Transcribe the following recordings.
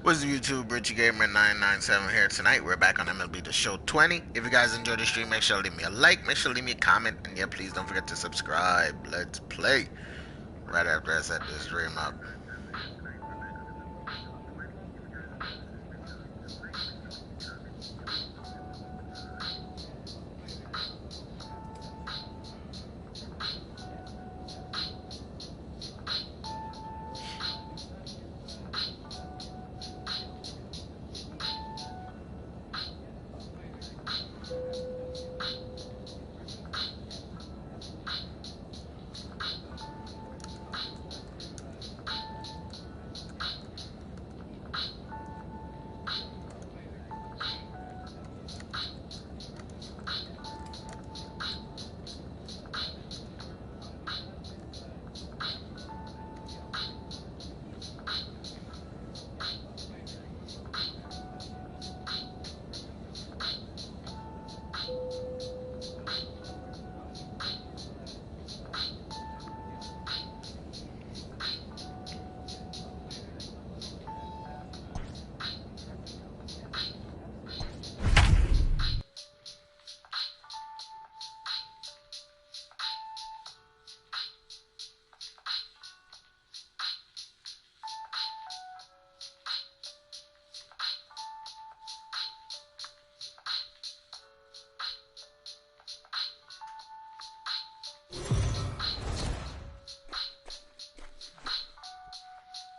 What's up, YouTube? Richie Gamer 997 here. Tonight we're back on MLB The Show 20. If you guys enjoyed the stream, make sure to leave me a like, make sure to leave me a comment, and yeah, please don't forget to subscribe. Let's play. Right after I set this stream up.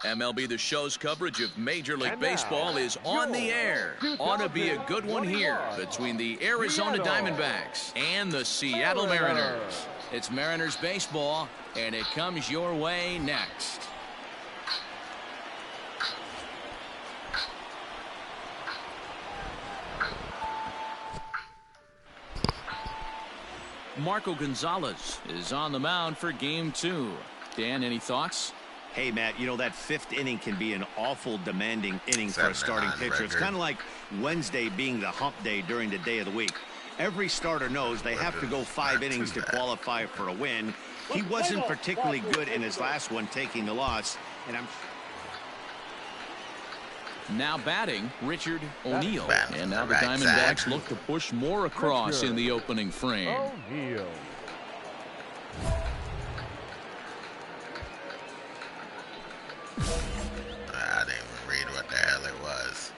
MLB The Show's coverage of Major League Baseball is on the air. Ought to be a good one here between the Arizona Diamondbacks and the Seattle Mariners. It's Mariners baseball, and it comes your way next. Marco Gonzalez is on the mound for Game 2. Dan, any thoughts? Hey, Matt, you know, that fifth inning can be an awful demanding inning for a starting pitcher. It's kind of like Wednesday being the hump day during the day of the week. Every starter knows they have to go 5 innings to qualify for a win. He wasn't particularly good in his last one, taking the loss. And Now batting, Richard O'Neill. And now the Diamondbacks look to push more across in the opening frame. I didn't even read what the hell it was.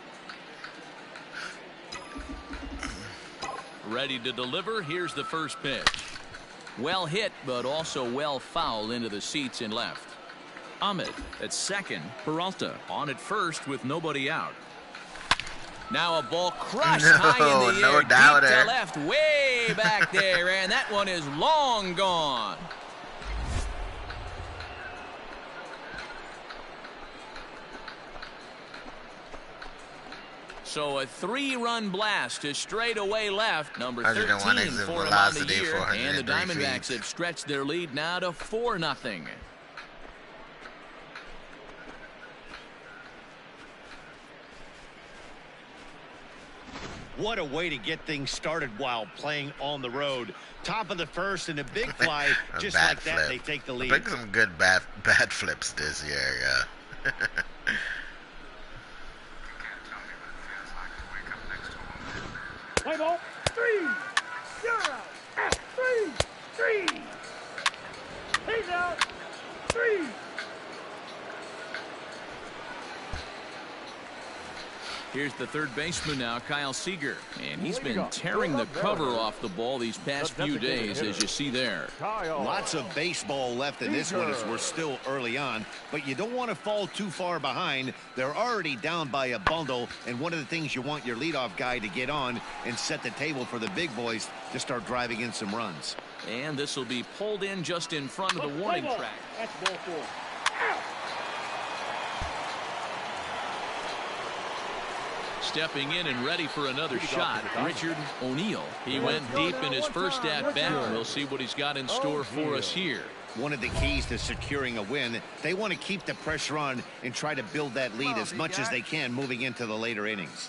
Ready to deliver. Here's the first pitch. Well hit, but also well fouled into the seats in left. Ahmed at second. Peralta on at first with nobody out. Now a ball crushed high in the air, deep to left, way back there, and that one is long gone. So a 3-run blast to straightaway left, number 13 for him on the year, and the Diamondbacks have stretched their lead now to 4-0. what a way to get things started while playing on the road. Top of the first and a big fly, just like that, they take the lead. I think some good bat flips this year, yeah. Play ball. 3-0. 3. He's out. 3. Here's the third baseman now, Kyle Seager. And he's been tearing the cover off the ball these past few days, as you see there. Lots of baseball left in this one as we're still early on, but you don't want to fall too far behind. They're already down by a bundle, and one of the things you want your leadoff guy to get on and set the table for the big boys to start driving in some runs. And this will be pulled in just in front of the warning track. That's ball 4. Stepping in and ready for another shot, Richard O'Neill. He went deep in his first at-bat. We'll see what he's got in store for us here. One of the keys to securing a win, they want to keep the pressure on and try to build that lead as much as they can moving into the later innings.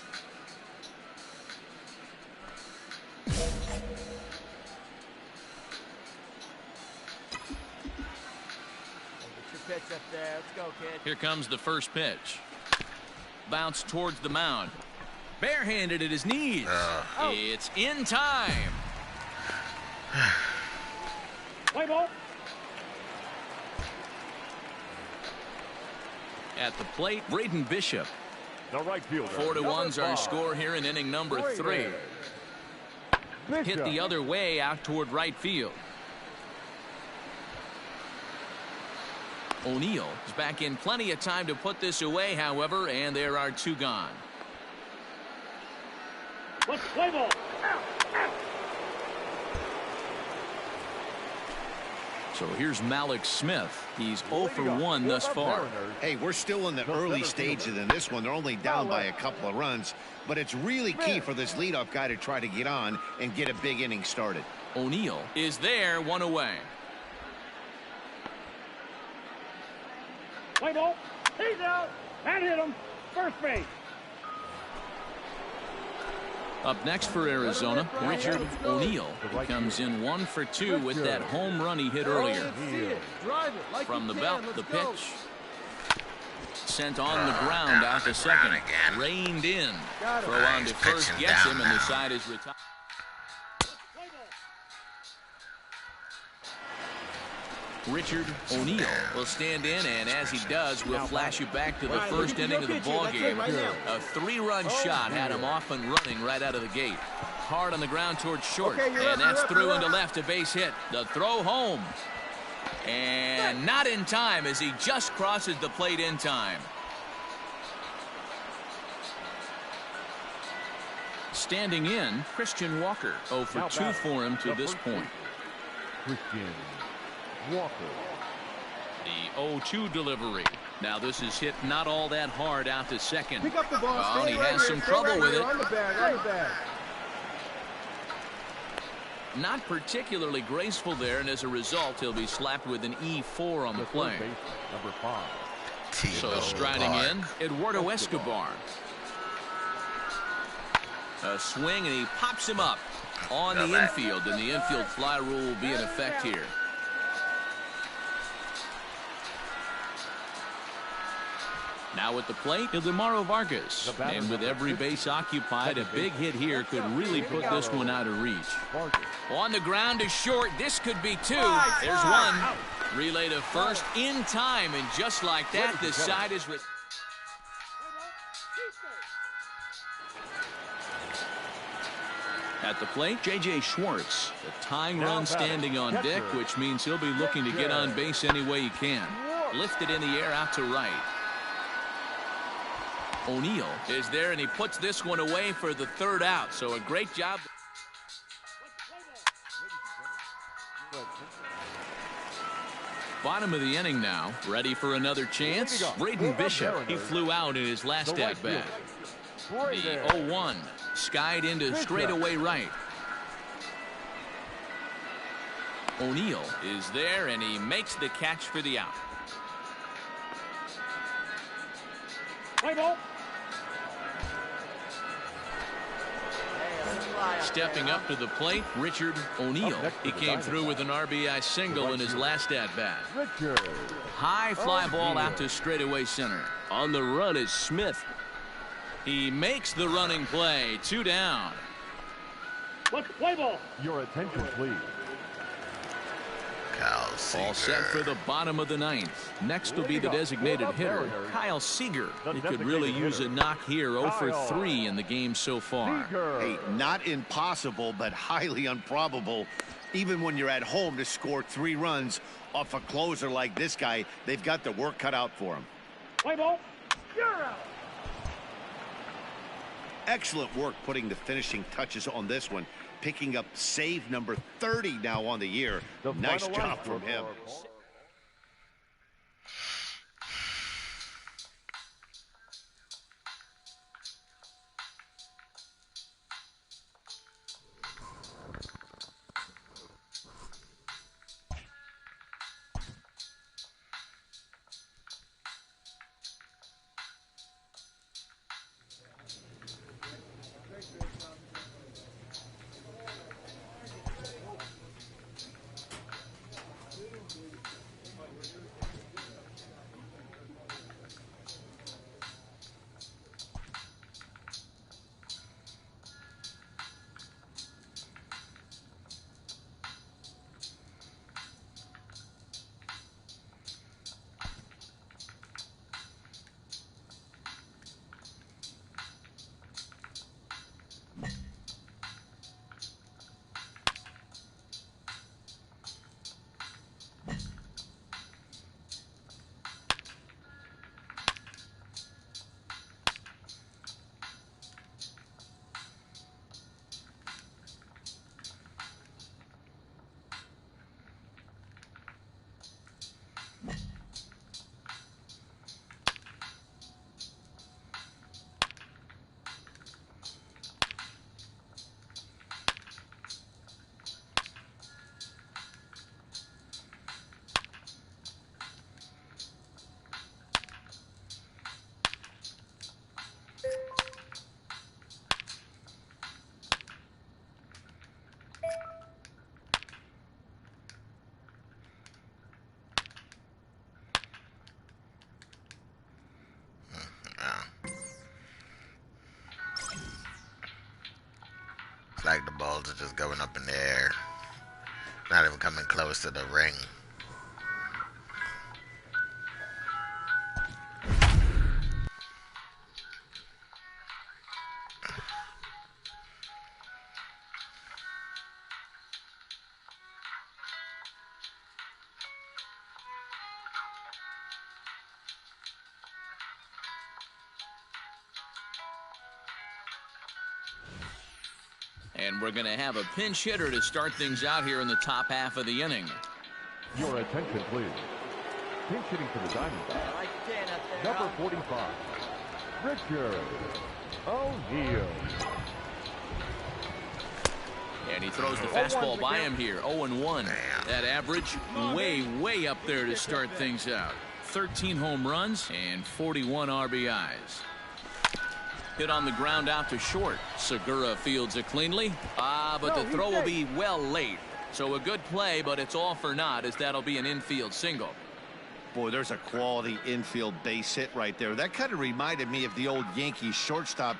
Here comes the first pitch. Bounce towards the mound. Barehanded at his knees. It's in time. Play ball. At the plate, Braden Bishop. The right fielder. 4-1's our score here in inning number 3. Hit the other way out toward right field. O'Neill is back in plenty of time to put this away, however, and there are 2 gone. Let's play ball. So here's Malik Smith. He's 0 for 1 thus far. Hey, we're still in the early stages in this one. They're only down by a couple of runs, but it's really key for this leadoff guy to try to get on and get a big inning started. O'Neill is there, 1 away. Play ball. He's out. And hit him. First base. Up next for Arizona, Richard O'Neill comes in 1 for 2 with that home run he hit earlier. From the belt, the pitch. Sent on the ground out to second. Reined in. Throw on to first gets him, and the side is retired. Richard O'Neill will stand in, and as he does, we'll flash you back to the first inning of the ballgame. A 3-run shot had him off and running right out of the gate. Hard on the ground towards short, and that's through into left, a base hit. The throw home. And not in time as he just crosses the plate in time. Standing in, Christian Walker. 0 for 2 for him to this point. Christian Walker. The 0-2 delivery. Now this is hit not all that hard out to second. Pick up the ball. Well, he has some trouble with it. On the bag. Not particularly graceful there, and as a result, he'll be slapped with an E4 on the play. Number 5. So striding in, Eduardo Escobar. A swing, and he pops him up on the infield, and the infield fly rule will be in effect here. Now at the plate, Ildemaro Vargas. And with every base occupied, a big hit here could really put this one out of reach. On the ground is short. This could be 2. There's 1. Relay to first in time, and just like that, the side is... At the plate, J.J. Schwartz. The tying run standing on deck, which means he'll be looking to get on base any way he can. Lifted in the air out to right. O'Neill is there, and he puts this one away for the 3rd out. So a great job. Bottom of the inning now. Ready for another chance. Braden Bishop. He flew out in his last at-bat. The 0-1. Skied into straightaway right. O'Neill is there, and he makes the catch for the out. Play ball. Stepping up to the plate, Richard O'Neill. He came through with an RBI single in his last at-bat. High fly ball out to straightaway center. On the run is Smith. He makes the running play. 2 down. Let's play ball. Your attention, please. All set for the bottom of the 9th. Next will be the designated hitter, Kyle Seager. He could really use a knock here. 0 for 3 in the game so far. Hey, not impossible, but highly improbable. Even when you're at home to score 3 runs off a closer like this guy, they've got the work cut out for him. Play ball. You're out. Excellent work putting the finishing touches on this one. Picking up save number 30 now on the year. Nice job from him. Like the balls are just going up in the air. Not even coming close to the ring. And we're going to have a pinch hitter to start things out here in the top half of the inning. Your attention, please. Pinch hitting for the Diamondbacks. Number 45, Richard O'Neill. And he throws the fastball by him here. 0-1. That average way up there to start things out. 13 home runs and 41 RBIs. Hit on the ground out to short. Segura fields it cleanly. But the throw will be well late. So a good play, but it's all for naught, as that'll be an infield single. Boy, there's a quality infield base hit right there. That kind of reminded me of the old Yankees shortstop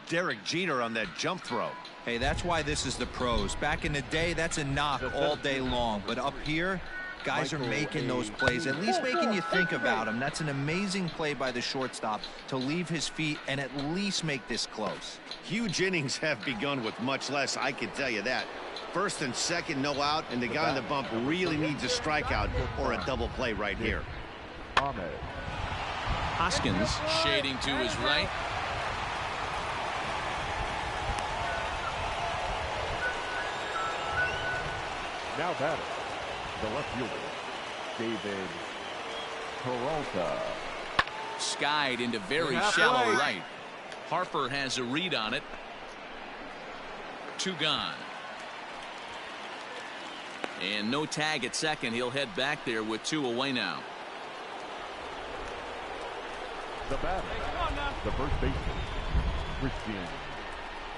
Derek Jeter on that jump throw. Hey, that's why this is the pros. Back in the day, that's a knock all day long. But up here, guys are making those plays, at least making you think about them. That's an amazing play by the shortstop to leave his feet and at least make this close. Huge innings have begun with much less, I can tell you that. First and second, no out, and the guy on the bump really needs a strikeout or a double play right here. Ahmed. Hoskins shading to his right. Now batting, the left fielder, David Peralta. Skied into very shallow right. Harper has a read on it. 2 gone. And no tag at second. He'll head back there with 2 away now. The batter, the first baseman, Christian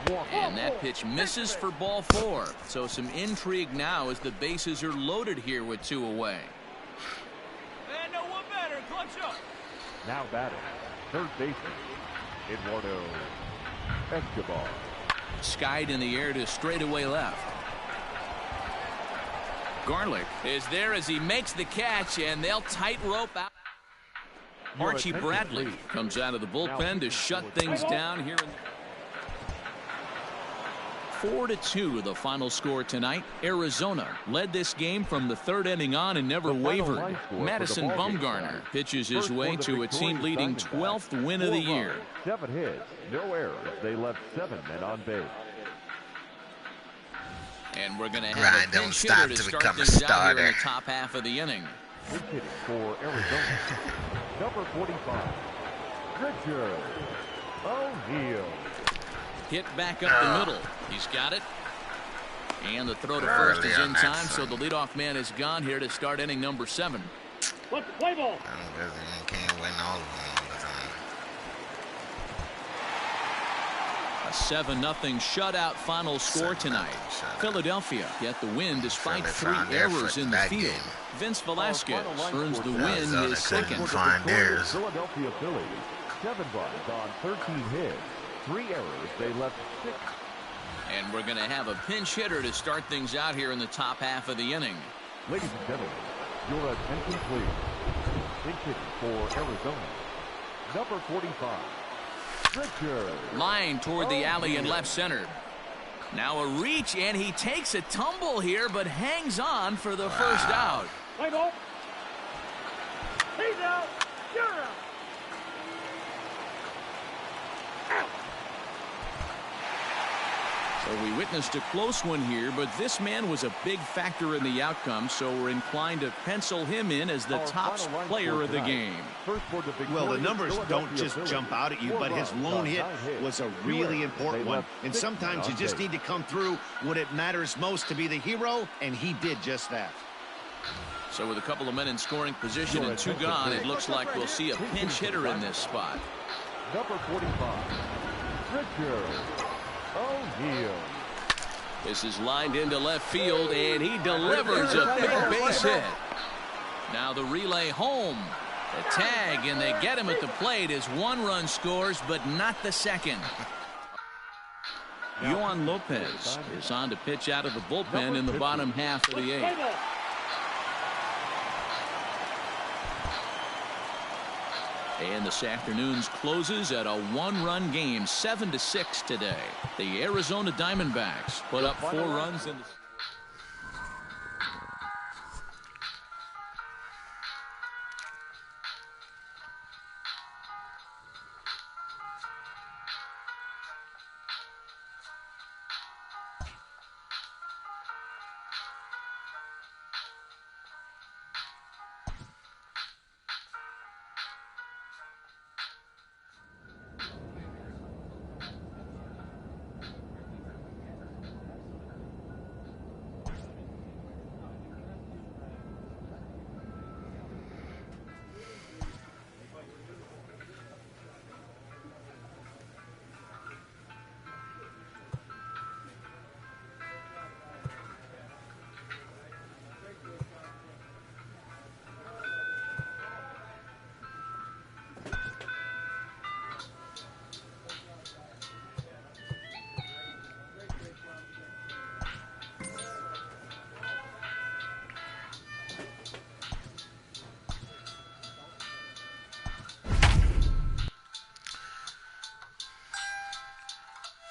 Walker. And that pitch misses for ball 4. So some intrigue now as the bases are loaded here with 2 away. And no one better. Clutch up. Now batting, third baseman, Eduardo Escobar. Skied in the air to straightaway left. Garlick is there as he makes the catch, and they'll tightrope out. Archie Bradley comes out of the bullpen to shut things down here. 4-2 the final score tonight. Arizona led this game from the 3rd inning on and never wavered. Madison Bumgarner pitches his way to a team-leading 12th win of the year. 7 hits, no errors. They left 7 men on base. And we're going to have a pinch hitter to start things out here in the top half of the inning. Pinch hitting for Arizona, number 45, Richard O'Neill. Hit back up the middle. He's got it. And the throw to first is in time, so the leadoff man is gone here to start inning number 7. Let's play ball. You can't win all of them all the time. A 7-0 shutout final score tonight. Philadelphia get the win despite 3 errors in the field. Vince Velasquez earns the win his second. Philadelphia Phillies, 7 runs on 13 hits, 3 errors. They left 6. And we're going to have a pinch hitter to start things out here in the top half of the inning. Ladies and gentlemen, your attention please. Pinch hitting for Arizona, number 45, Richard. Line toward the alley in left center. Now a reach, and he takes a tumble here, but hangs on for the first out. Play ball. He's out. You're out. So we witnessed a close one here, but this man was a big factor in the outcome, so we're inclined to pencil him in as the top player of the game. Well, the numbers don't just jump out at you, but his lone hit was a really important one. And sometimes you just need to come through when it matters most to be the hero, and he did just that. So with a couple of men in scoring position and 2 gone, it looks like we'll see a pinch hitter in this spot. Number 45, Richard O'Neill. This is lined into left field, and he delivers a big base hit. Now the relay home. The tag, and they get him at the plate as 1 run scores, but not the second. Yohan Lopez is on to pitch out of the bullpen in the bottom half of the 8th. And this afternoon's closes at a one-run game, 7-6 today. The Arizona Diamondbacks put up 4 runs in the...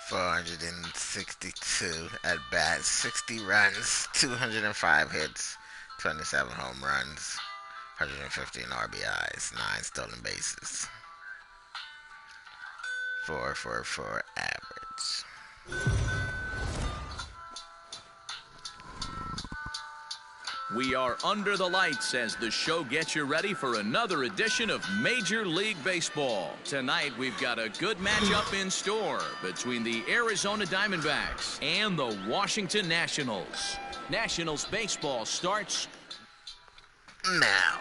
.462 at bat, 60 runs, 205 hits, 27 home runs, 115 RBIs, 9 stolen bases, 4.44 average. We are under the lights as the show gets you ready for another edition of Major League Baseball. Tonight, we've got a good matchup in store between the Arizona Diamondbacks and the Washington Nationals. Nationals baseball starts now.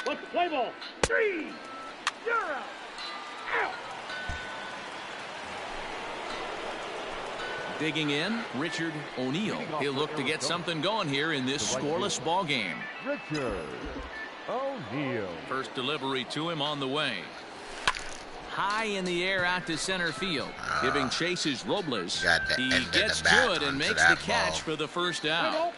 Let's play ball. 3-0. Out. Digging in, Richard O'Neill. He'll look to get something going here in this scoreless ball game. Richard O'Neill. First delivery to him on the way. High in the air out to center field. Giving chase is Robles. He gets to it and makes the catch for the first out.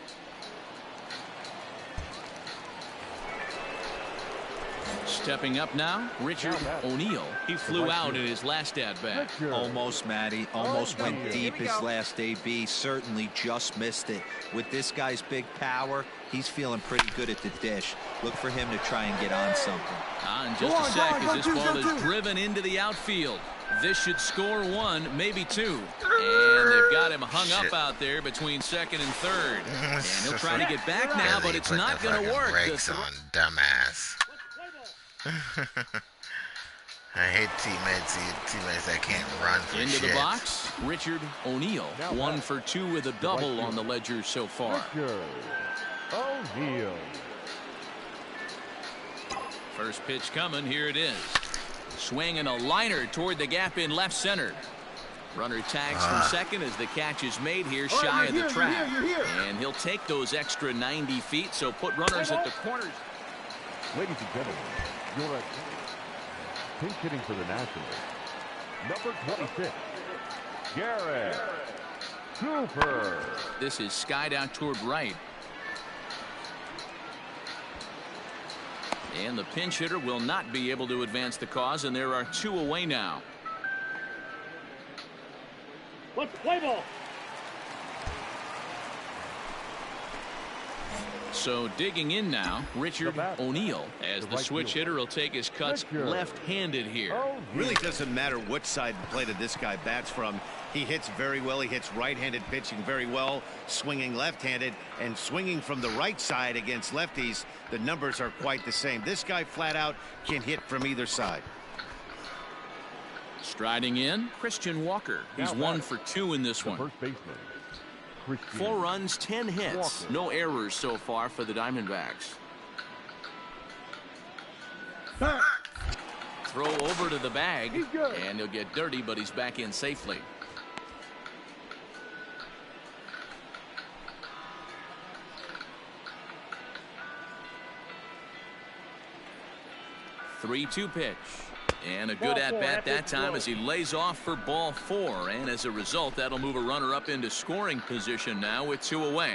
Stepping up now, Richard O'Neill. He flew out in his last at-bat. Almost, Matty. Almost went deep his last AB. Certainly just missed it. With this guy's big power, he's feeling pretty good at the dish. Look for him to try and get on something. In just a sec as this ball is driven into the outfield. This should score 1, maybe 2. And they've got him hung up out there between second and third. And he'll try to get back now, but it's not going to work. Brakes on, dumbass. I hate teammates that can't run for Into shit. the box, Richard O'Neill. 1 for 2 with a double on the ledger so far. Richard O'Neill. First pitch coming. Here it is. Swinging a liner toward the gap in left center. Runner tags from second as the catch is made here shy of the track. And he'll take those extra 90 feet, so put runners at the corners. Ladies and gentlemen, your pinch hitting for the Nationals, number 26, Garrett Cooper. This is skied out toward right. And the pinch hitter will not be able to advance the cause, and there are 2 away now. Let's play ball. So digging in now, Richard O'Neill, as the switch hitter will take his cuts left-handed here. Really doesn't matter which side of the plate this guy bats from. He hits very well. He hits right-handed pitching very well, swinging left-handed, and swinging from the right side against lefties. The numbers are quite the same. This guy flat out can hit from either side. Striding in, Christian Walker. He's 1 for 2 in this one. First baseman. 4 runs, 10 hits. No errors so far for the Diamondbacks. Throw over to the bag, and he'll get dirty, but he's back in safely. Three-two pitch. And a good at-bat that time as he lays off for ball 4. And as a result, that'll move a runner up into scoring position now with 2 away.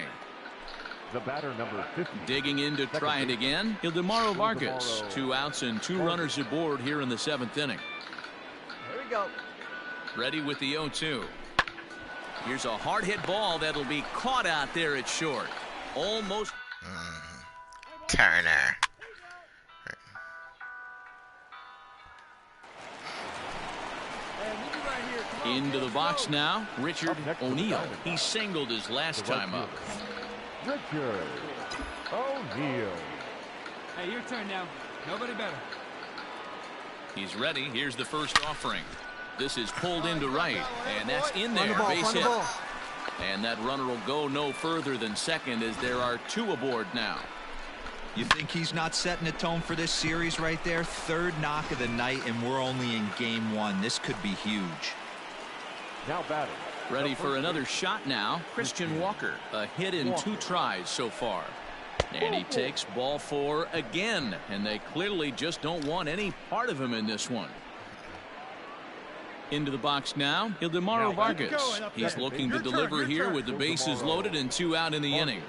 The batter, number 50. Digging in to try it again, Ildemaro Vargas. 2 outs and 2 runners aboard here in the 7th inning. Here we go. Ready with the 0-2. Here's a hard hit ball that'll be caught out there at short. Almost. Turner. Into the box now, Richard O'Neill. He singled his last time up. Richard O'Neill. Hey, your turn now. Nobody better. He's ready. Here's the first offering. This is pulled into right, and that's in there. Base hit. And that runner will go no further than second as there are 2 aboard now. You think he's not setting the tone for this series right there? 3rd knock of the night, and we're only in game 1. This could be huge. Now batting. Ready for another shot now. Christian Walker. A hit in 2 tries so far. And he takes ball 4 again. And they clearly just don't want any part of him in this one. Into the box now, Ildemaro Vargas. He's looking to deliver here with the bases loaded and 2 out in the inning.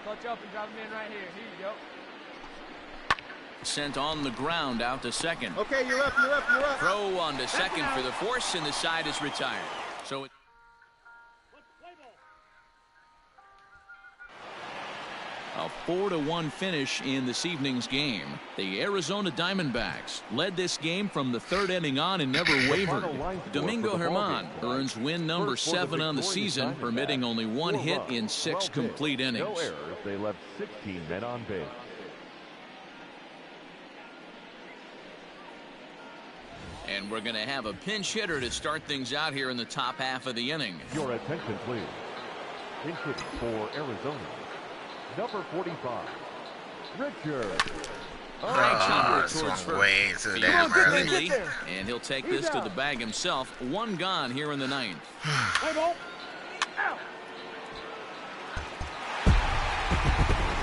Clutch up and drop him in right here. Here you go. Sent on the ground out to second. Okay, you're up, you're up, you're up. Throw on to second for the force, and the side is retired. So a 4-1 finish in this evening's game. The Arizona Diamondbacks led this game from the 3rd inning on and never wavered. Domingo Germán earns win number 7 on the season, permitting only 1 hit in 6 complete innings. No errors. They left 16 men on base. And we're going to have a pinch hitter to start things out here in the top half of the inning. Your attention, please. Pinch hit for Arizona. Number 45, Richard. Swung way too damn early. And he'll take this to the bag himself. 1 gone here in the 9th.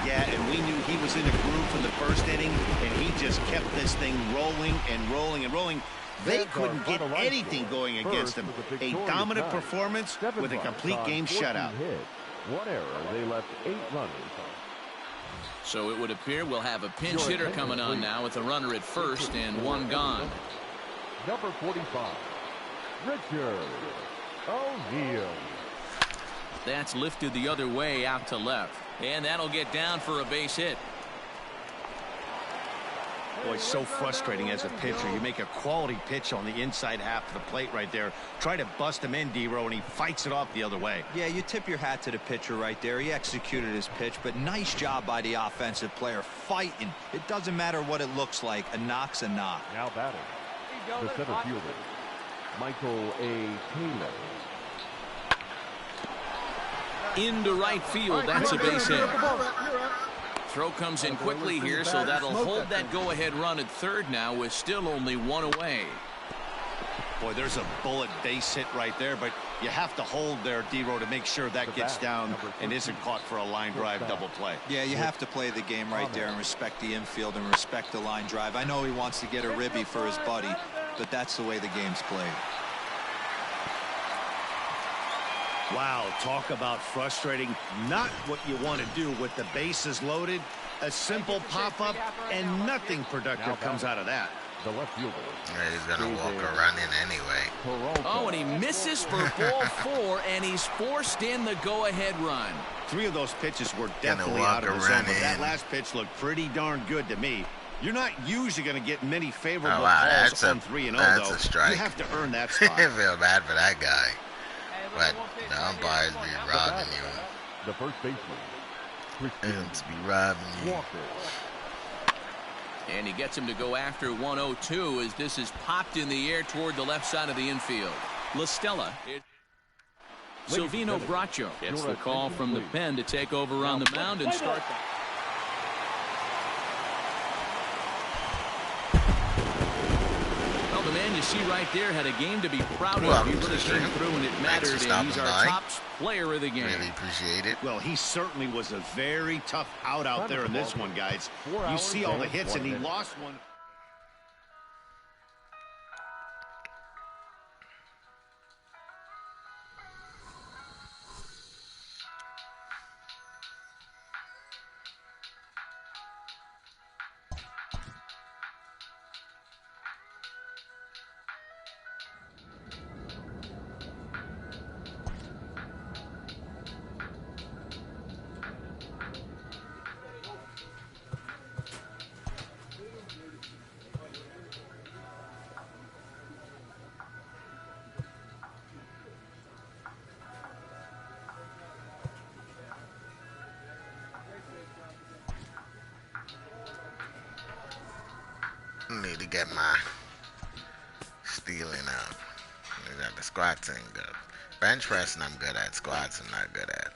Yeah, and we knew he was in a groove from the 1st inning, and he just kept this thing rolling and rolling and rolling. They couldn't get anything going against him. A dominant performance with a complete game shutout. 1 error. They left 8 runners. So it would appear we'll have a pinch hitter coming on now with a runner at first and 1 gone. Number 45, Richard O'Neill. That's lifted the other way out to left. And that'll get down for a base hit. Boy, so frustrating as a pitcher. You make a quality pitch on the inside half of the plate right there. Try to bust him in, D-Row, and he fights it off the other way. Yeah, you tip your hat to the pitcher right there. He executed his pitch, but nice job by the offensive player fighting. It doesn't matter what it looks like. A knock's a knock. Now batting, the center fielder, Michael A. Taylor. Into right field. That's a base hit. Throw comes in quickly here, so that'll hold that go-ahead run at 3rd now with still only 1 away. Boy, there's a bullet base hit right there, but you have to hold there, D-Row, to make sure that gets down and isn't caught for a line drive double play. Yeah, you have to play the game right there and respect the infield and respect the line drive. I know he wants to get a ribby for his buddy, but that's the way the game's played. Wow, talk about frustrating. Not what you want to do with the bases loaded. A simple pop-up, and nothing productive comes out of that. The left fielder. Yeah, he's going to walk a run in anyway. Oh, and he misses for ball 4, and he's forced in the go-ahead run. 3 of those pitches were definitely out of the zone, but that last pitch looked pretty darn good to me. You're not usually going to get many favorable calls on 3-0, though. That's a strike. You have to earn that spot. I feel bad for that guy. But the umpires be robbing you. The first baseman, It's be robbing you. And he gets him to go after 1-0-2 as this is popped in the air toward the left side of the infield. La Stella. Silvino Bracho gets the call from the pen to take over on the mound and start. Well, the man you see right there had a game to be proud of. He really came through when it mattered, and he's our top player of the game. Really appreciate it. Well, he certainly was a very tough out there in this one, guys. You see all the hits, and he lost one. Need to get my stealing up. The squats ain't good. Bench pressing I'm good at. Squats I'm not good at.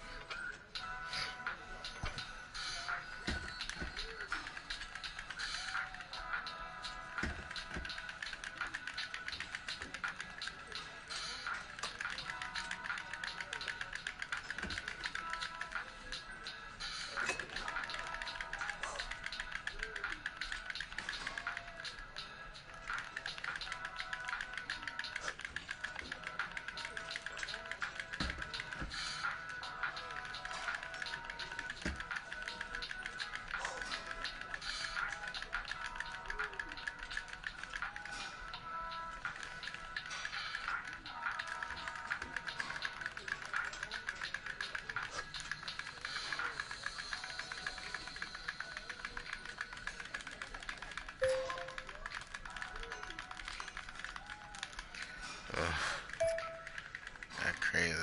That's crazy.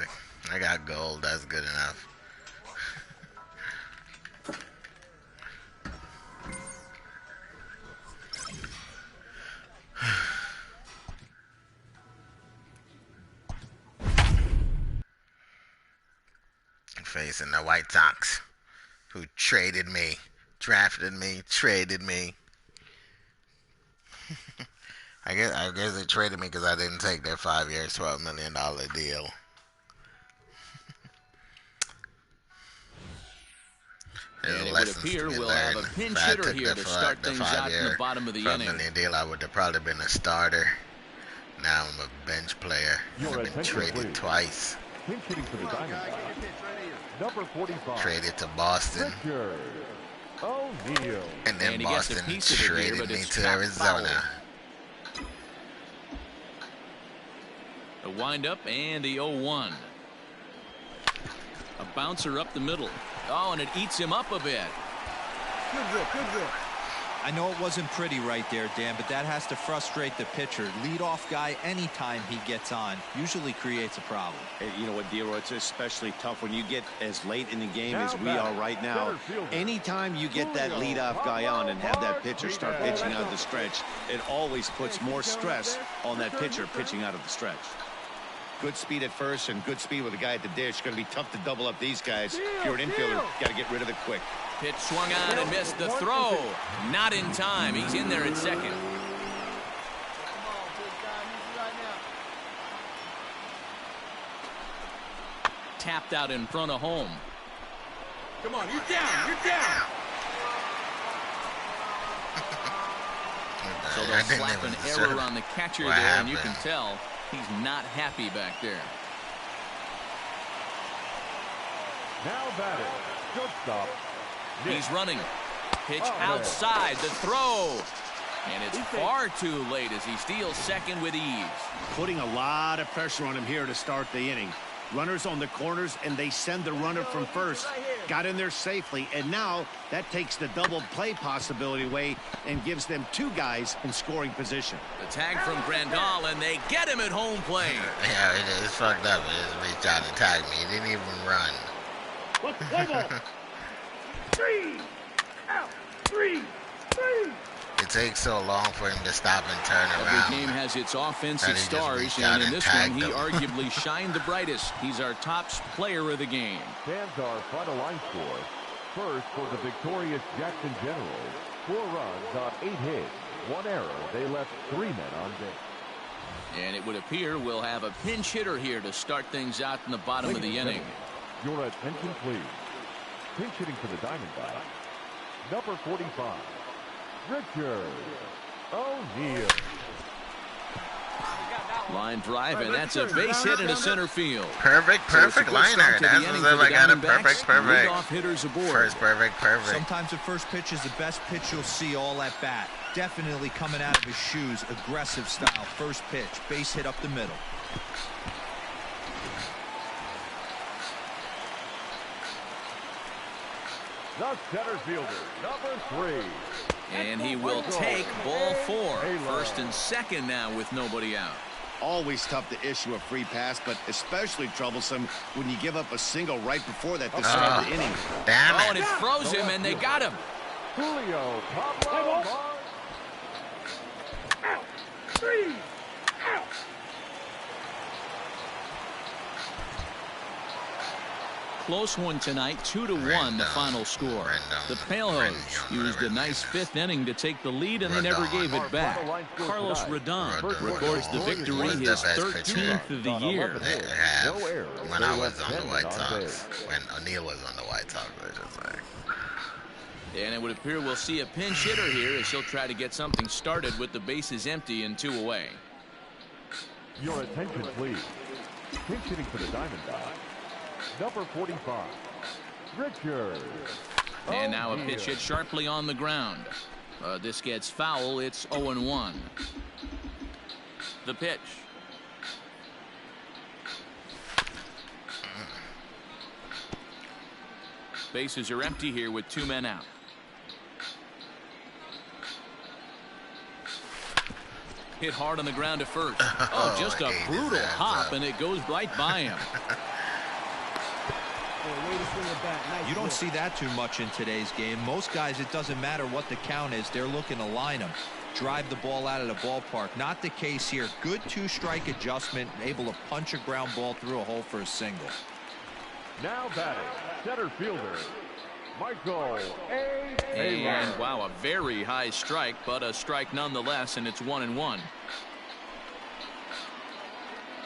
I got gold. That's good enough. Facing the White Sox, who traded me, drafted me, traded me. I guess they traded me because I didn't take their 5 years, $12 million deal. And it would appear we'll have a pinch hitter here to start things out in the bottom of the inning. $12 million deal, I would have probably been a starter. Now I'm a bench player. I've been traded twice. Number 45. Traded to Boston. And then Boston traded me to Arizona. The windup and the 0-1. A bouncer up the middle. Oh, and it eats him up a bit. Good grip, good grip. I know it wasn't pretty right there, Dan, but that has to frustrate the pitcher. Leadoff guy, anytime he gets on, usually creates a problem. Hey, you know what, D-Roy, it's especially tough when you get as late in the game as we are right now. Anytime you get that leadoff guy on and have that pitcher start pitching out of the stretch, it always puts more stress on that pitcher pitching out of the stretch. Good speed at first and good speed with the guy at the dish. Going to be tough to double up these guys. If you're an infielder, got to get rid of it quick. Pitch swung on and missed the throw. Not in time. He's in there at second. Tapped out in front of home. Come on, you're down, you're down. So they'll slap an error on the catcher there, and you can tell he's not happy back there. Now batting, shortstop. He's running. Pitch outside. The throw. And it's far too late as he steals second with ease. Putting a lot of pressure on him here to start the inning. Runners on the corners, and they send the runner from first. Got in there safely, and now that takes the double play possibility away and gives them two guys in scoring position. The tag from Grandal, and they get him at home plate. Yeah, it's fucked up. He just reached out and tagged me. He didn't even run. Play ball. 3 out. 3. It takes so long for him to stop and turn around. Every game has its offensive stars, and in this one, he arguably shined the brightest. He's our top player of the game. Fans our final line score. First for the victorious Jackson Generals. 4 runs on 8 hits. 1 error. They left 3 men on base. And it would appear we'll have a pinch hitter here to start things out in the bottom of the inning. Your attention, please. Pinch hitting for the Diamondbacks, number 45, Richard O'Neill. Line drive, and that's a base hit into center field. Perfect liner. That's as if I got a perfect. Leadoff hitters aboard. First perfect. Sometimes the first pitch is the best pitch you'll see all at bat. Definitely coming out of his shoes. Aggressive style. First pitch. Base hit up the middle. The center fielder, number 3. And he will take ball 4. First and second now with nobody out. Always tough to issue a free pass, but especially troublesome when you give up a single right before that to start the inning. Damn it. Oh, and it froze him, and they got him. Julio Pablo. Out. 3. Out. Close one tonight, 2-1 the final score. The Palehose used a nice 5th inning to take the lead, and they never gave it back. Carlos Rodon records the victory, his 13th of the year. When I was on the White Sox, when O'Neill was on the White Sox, I just like. And it would appear we'll see a pinch hitter here as he'll try to get something started with the bases empty and 2 away. Your attention, please. Pinch hitting for the Diamondbacks, number 45, Richard. And now a pitch hit sharply on the ground. This gets foul. It's 0-1. The pitch. Bases are empty here with 2 men out. Hit hard on the ground to first. Oh, just a brutal hop, and it goes right by him. You don't see that too much in today's game. Most guys, it doesn't matter what the count is. They're looking to line them, drive the ball out of the ballpark. Not the case here. Good 2-strike adjustment, able to punch a ground ball through a hole for a single. Now batting, center fielder, Michael A. And wow, a very high strike, but a strike nonetheless, and it's 1-1.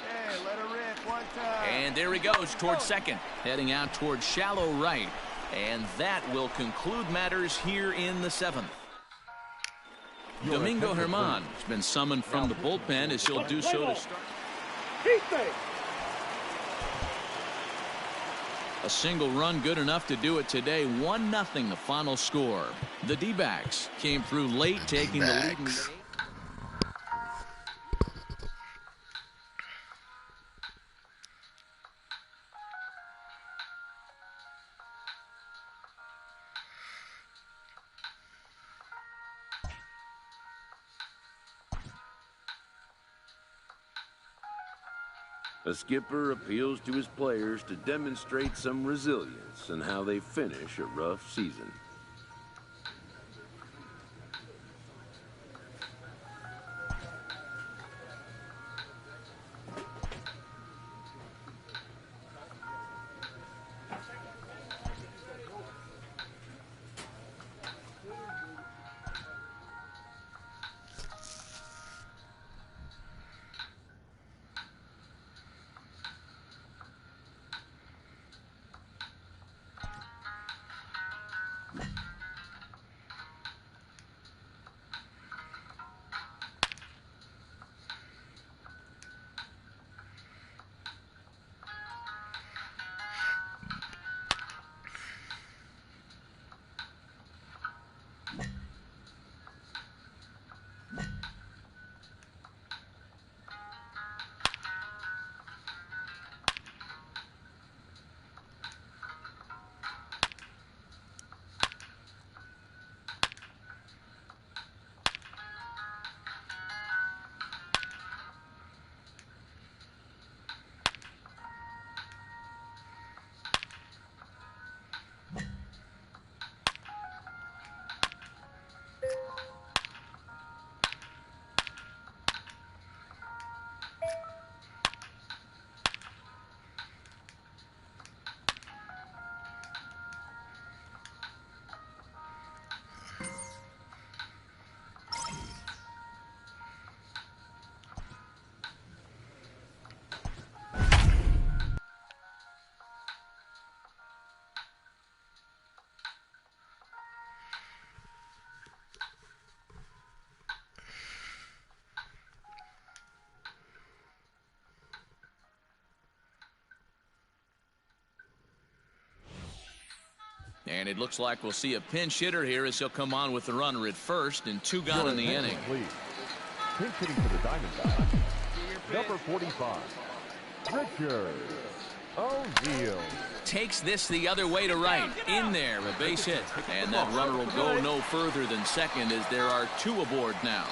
Hey, let her rip one time. And there he goes towards second, heading out towards shallow right. And that will conclude matters here in the 7th. Domingo Germán has been summoned from the bullpen as he'll do so to start. A single run good enough to do it today. 1-0 the final score. The D-backs came through late, taking the lead. A skipper appeals to his players to demonstrate some resilience in how they finish a rough season. And it looks like we'll see a pinch hitter here as he'll come on with the runner at first, and 2 gone in the inning. Pinch hitting for the Diamondbacks, number 45, Richard O'Neill. Takes this the other way to right. In there, a base hit. And that runner will go no further than second as there are 2 aboard now.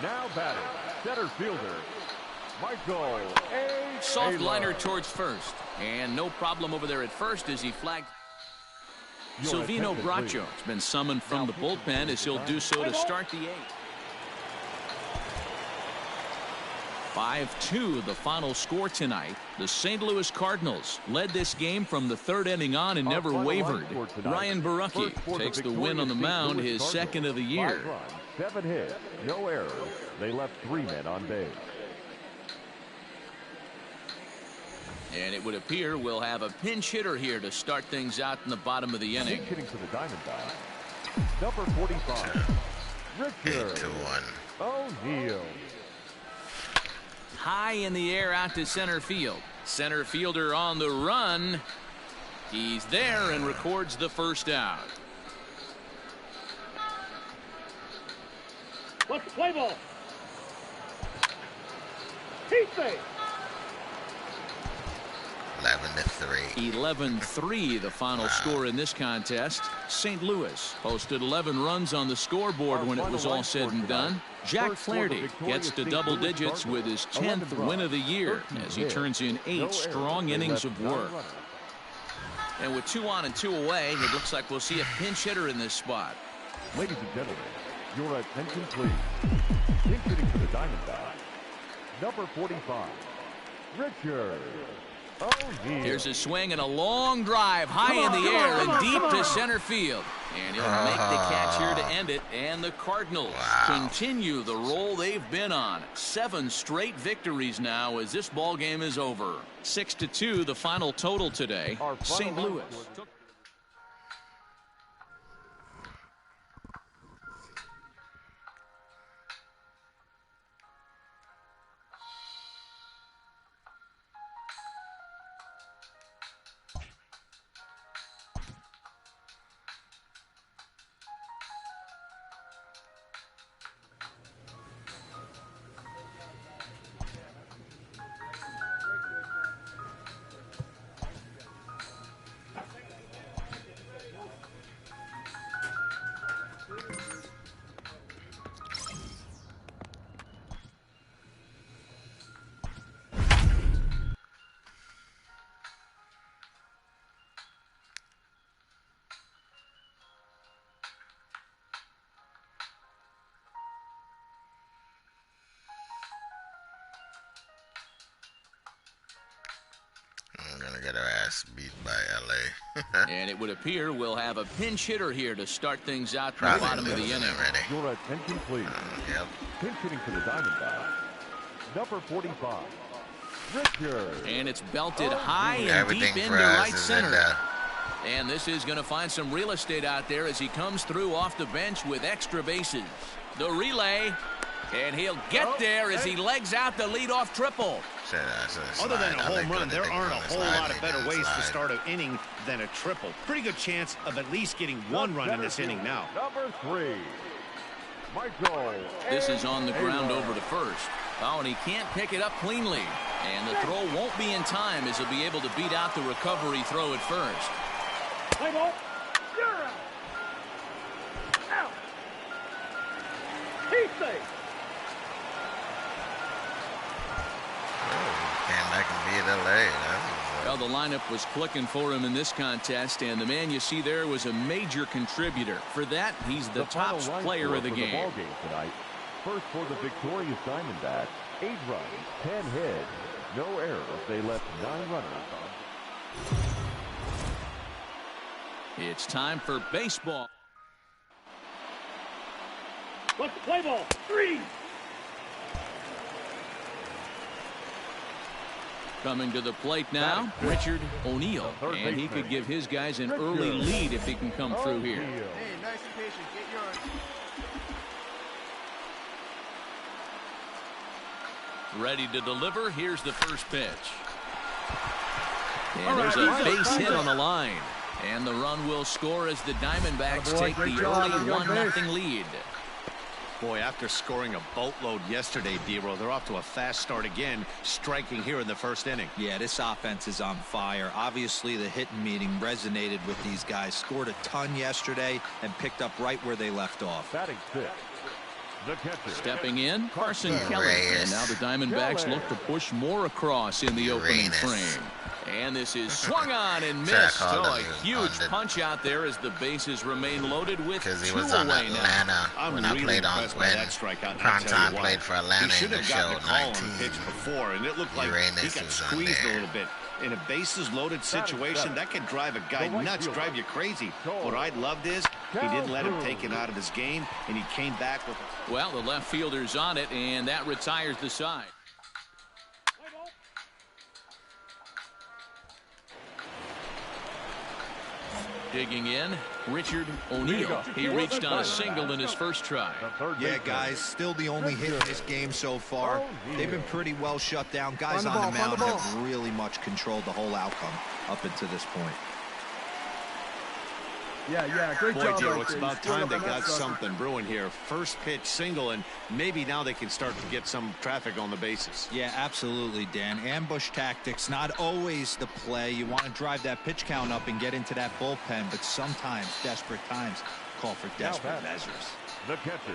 Now batting, center fielder, Michael A. Soft liner towards first. And no problem over there at first as he flagged. Silvino Bracho has been summoned from the bullpen as he'll do so to start the 8th. 5-2 the final score tonight. The St. Louis Cardinals led this game from the 3rd inning on and never wavered. Ryan Borucki takes the win on the mound, his 2nd of the year. 5 runs, 7 hits, no errors. They left 3 men on base. And it would appear we'll have a pinch hitter here to start things out in the bottom of the inning. Pinch hitting for the Diamondbacks, number 45, Richard O'Neill. High in the air out to center field. Center fielder on the run. He's there and records the first out. What's the play ball? He's safe. 11-3. 11-3 the final score in this contest. St. Louis posted 11 runs on the scoreboard when it was all said and done. Jack Flaherty gets to double digits with his 10th win of the year as he turns in 8 strong innings of work. And with 2 on and 2 away, it looks like we'll see a pinch hitter in this spot. Ladies and gentlemen, your attention please. Pinch hitting for the Diamondbacks, number 45, Richard O'Neill. Here's a swing and a long drive high in the air and deep to center field. And he'll make the catch here to end it. And the Cardinals continue the roll they've been on. 7 straight victories now as this ball game is over. 6-2 the final total today. St. Louis. I'm gonna get our ass beat by LA. And it would appear we'll have a pinch hitter here to start things out in the bottom of the inning. Your attention please. Yep. Pinch hitting for the Diamondbacks, number 45, Richard. And it's belted high and deep into right center. And this is going to find some real estate out there as he comes through off the bench with extra bases. The relay, and he'll get there as he legs out the leadoff triple. Other than a home run, there aren't a whole lot of better ways to start an inning than a triple. Pretty good chance of at least getting 1 run in this inning now. Number 3, Michael. This is on the ground over to first. Oh, and he can't pick it up cleanly. And the throw won't be in time as he'll be able to beat out the recovery throw at first. Play ball. You're out. Out. He's safe. Came back and beat LA. Well, the lineup was clicking for him in this contest, and the man you see there was a major contributor. For that, he's the top player of the game. Tonight. First for the victorious Diamondbacks, 8 runs, 10 hits, no errors. They left 9 runners on. It's time for baseball. What's the play ball? 3. Coming to the plate now, Richard O'Neill. And he could give his guys an early lead if he can come through here. Hey, nice and patient. Get yours. Ready to deliver. Here's the first pitch. And there's a base hit on the line. And the run will score as the Diamondbacks take the early 1-0 lead. Boy, after scoring a boatload yesterday, D-Row, they're off to a fast start again, striking here in the first inning. Yeah, this offense is on fire. Obviously, the hitting meeting resonated with these guys. Scored a ton yesterday and picked up right where they left off. Batting fifth, the catcher. Stepping in, Carson Kelly. And now the Diamondbacks look to push more across in the opening frame. And this is swung on and missed. So a huge punch out there as the bases remain loaded with two away now. Because he was on Atlanta when I played on when Primetime played for Atlanta in the show 19. Pitch before, and it looked like he got squeezed a little bit. In a bases loaded situation, that can drive a guy nuts, drive you crazy. What I loved is he didn't let him take it out of his game, and he came back with it. Well, the left fielder's on it, and that retires the side. Digging in, Richard O'Neill. He reached on a single in his first try. Yeah, guys, still the only hit in this game so far. They've been pretty well shut down. Guys on the mound have really much controlled the whole outcome up until this point. Yeah, great job. Boy, it's about time they got something brewing here. First pitch single, and maybe now they can start to get some traffic on the bases. Yeah, absolutely, Dan. Ambush tactics, not always the play. You want to drive that pitch count up and get into that bullpen, but sometimes desperate times call for desperate measures. The catcher.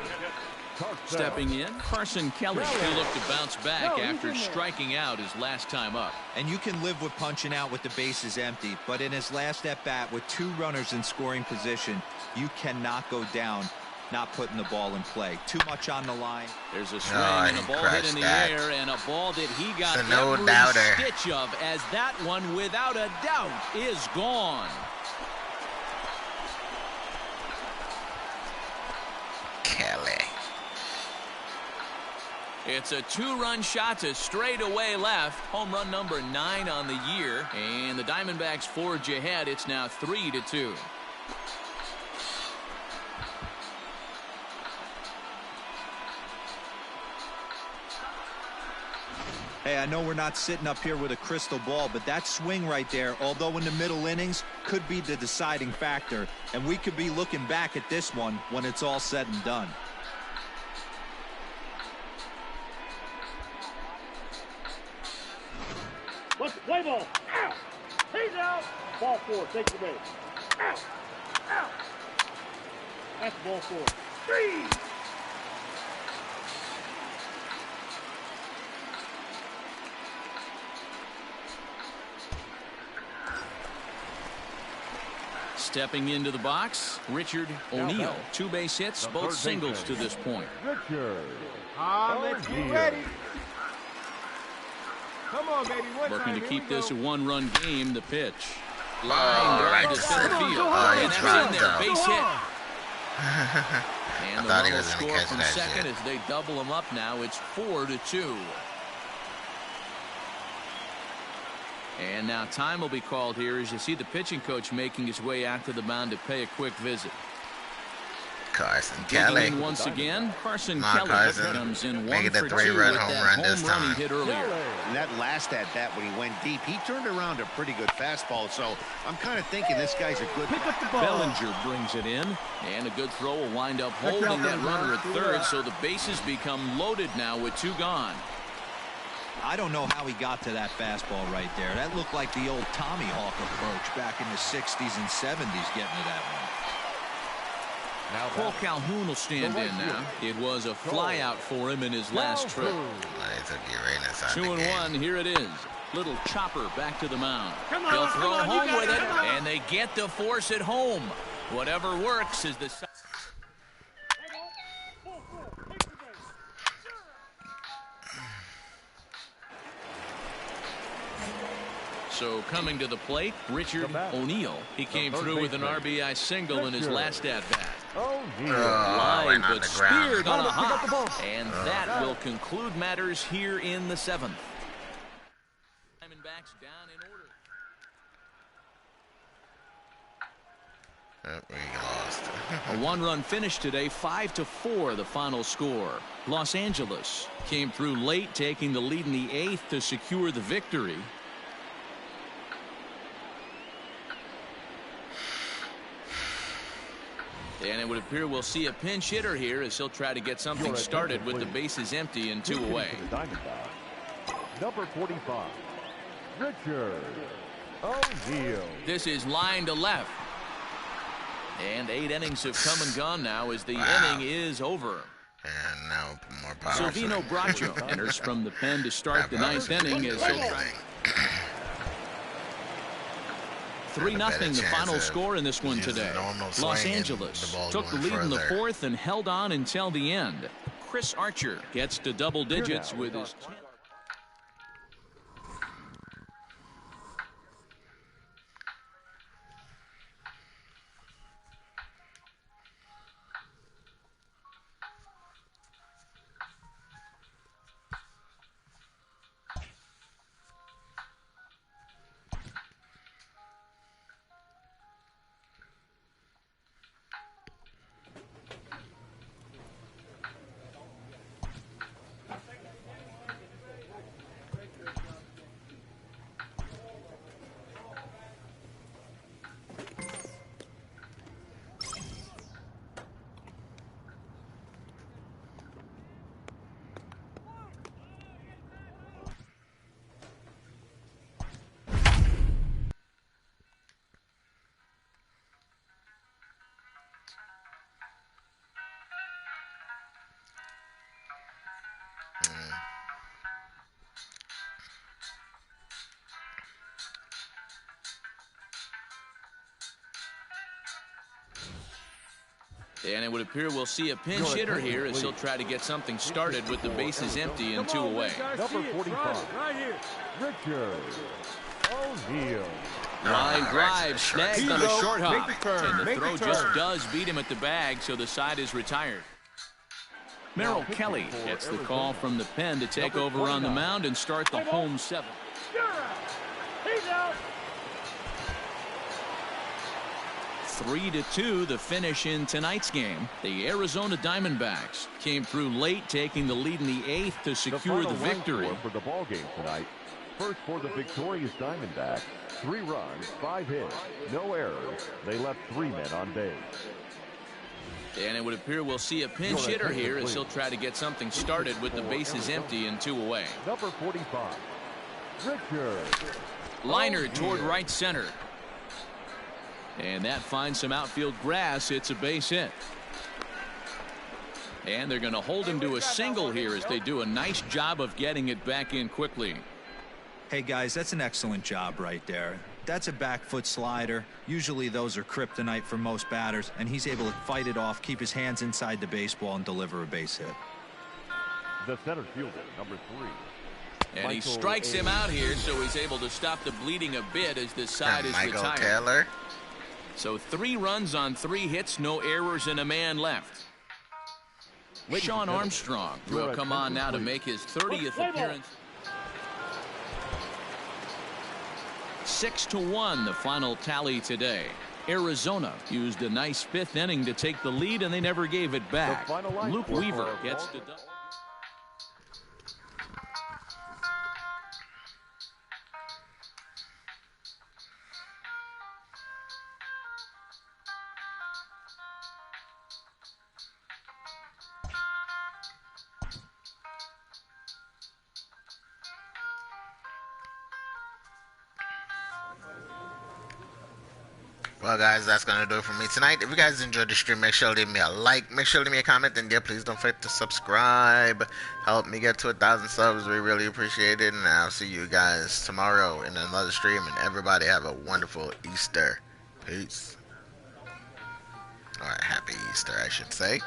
Stepping in, Carson Kelly. He looked to bounce back after striking out his last time up. And you can live with punching out with the bases empty, but in his last at-bat with two runners in scoring position, you cannot go down not putting the ball in play. Too much on the line. There's a swing and a ball hit in the air, and a ball that he got every stitch of, as that one, without a doubt, is gone. Kelly. It's a two-run shot to straightaway left. Home run number 9 on the year. And the Diamondbacks forge ahead. It's now 3-2. Hey, I know we're not sitting up here with a crystal ball, but that swing right there, although in the middle innings, could be the deciding factor. And we could be looking back at this one when it's all said and done. Let's play ball. Out. He's out. Ball 4. Take the base. Out. Out. That's ball 4. 3. Stepping into the box, Richard O'Neill. 2 base hits, both singles to this point. Richard. Let's get ready. Come on, baby. Working to keep this a 1-run game. The pitch. Line drive to center field. And that's in there. Base hit. And the run will score from second as they double him up now. It's 4-2. And now time will be called here as you see the pitching coach making his way out to the mound to pay a quick visit. Carson Kelly. Once again, Carson Kelly comes in 1 Making for 2 2 with that home run this time. He hit earlier. And that last at bat when he went deep, he turned around a pretty good fastball. So I'm kind of thinking this guy's a good. Pick up the ball. Bellinger brings it in, and a good throw will wind up holding that runner at third. So the bases become loaded now with 2 gone. I don't know how he got to that fastball right there. That looked like the old Tommy Hawk approach back in the 60s and 70s getting to that one. Cole Calhoun will stand in now. It was a flyout for him in his last trip. 2-1, here it is. Little chopper back to the mound. He'll throw home with it, and they get to force it home. Whatever works is the... So coming to the plate, Richard O'Neill. He came through with an RBI single in his last at-bat. Line, but speared on a hop. And that will conclude matters here in the 7th. Diamondbacks down in order. We lost. A one-run finish today, 5-4 the final score. Los Angeles came through late, taking the lead in the 8th to secure the victory. And it would appear we'll see a pinch hitter here as he'll try to get something started with the bases empty and 2 away. Number 45, Richard O'Neill. This is line to left. And 8 innings have come and gone now as the inning is over. And now more power. Silvino Bracho enters from the pen to start the 9th inning as he'll try. 3-0 the final score in this one today. Los Angeles took the lead in the 4th and held on until the end. Chris Archer gets to double digits with his... And it would appear we'll see a pinch hitter here as he'll try to get something started with the bases empty and 2 away. Number 45, Richard O'Neill. Line drive snagged on a short hop. And the throw just does beat him at the bag, so the side is retired. Merrill Kelly gets the call from the pen to take over on the mound and start the home 7th. He's out. 3-2 the finish in tonight's game. The Arizona Diamondbacks came through late, taking the lead in the 8th to secure the victory. For the ball game tonight. First for the victorious Diamondbacks, 3 runs, 5 hits, no errors. They left 3 men on base. And it would appear we'll see a pinch hitter here as he'll try to get something started with the bases empty and 2 away. Number 45, Richard. Liner toward right center. And that finds some outfield grass. It's a base hit. And they're going to hold him to a single here as they do a nice job of getting it back in quickly. Hey, guys, that's an excellent job right there. That's a back foot slider. Usually those are kryptonite for most batters, and he's able to fight it off, keep his hands inside the baseball, and deliver a base hit. The center fielder, number 3. And he strikes him out here, so he's able to stop the bleeding a bit as this side is retired. Taylor. So 3 runs on 3 hits, no errors, and a man left. Sean Armstrong will come on now to make his 30th appearance. 6-1 the final tally today. Arizona used a nice 5th inning to take the lead, and they never gave it back. Luke Weaver gets the double. Well, guys, that's going to do it for me tonight. If you guys enjoyed the stream, make sure to leave me a like. Make sure to leave me a comment. And, yeah, please don't forget to subscribe. Help me get to 1,000 subs. We really appreciate it. And I'll see you guys tomorrow in another stream. And everybody have a wonderful Easter. Peace. All right, happy Easter, I should say.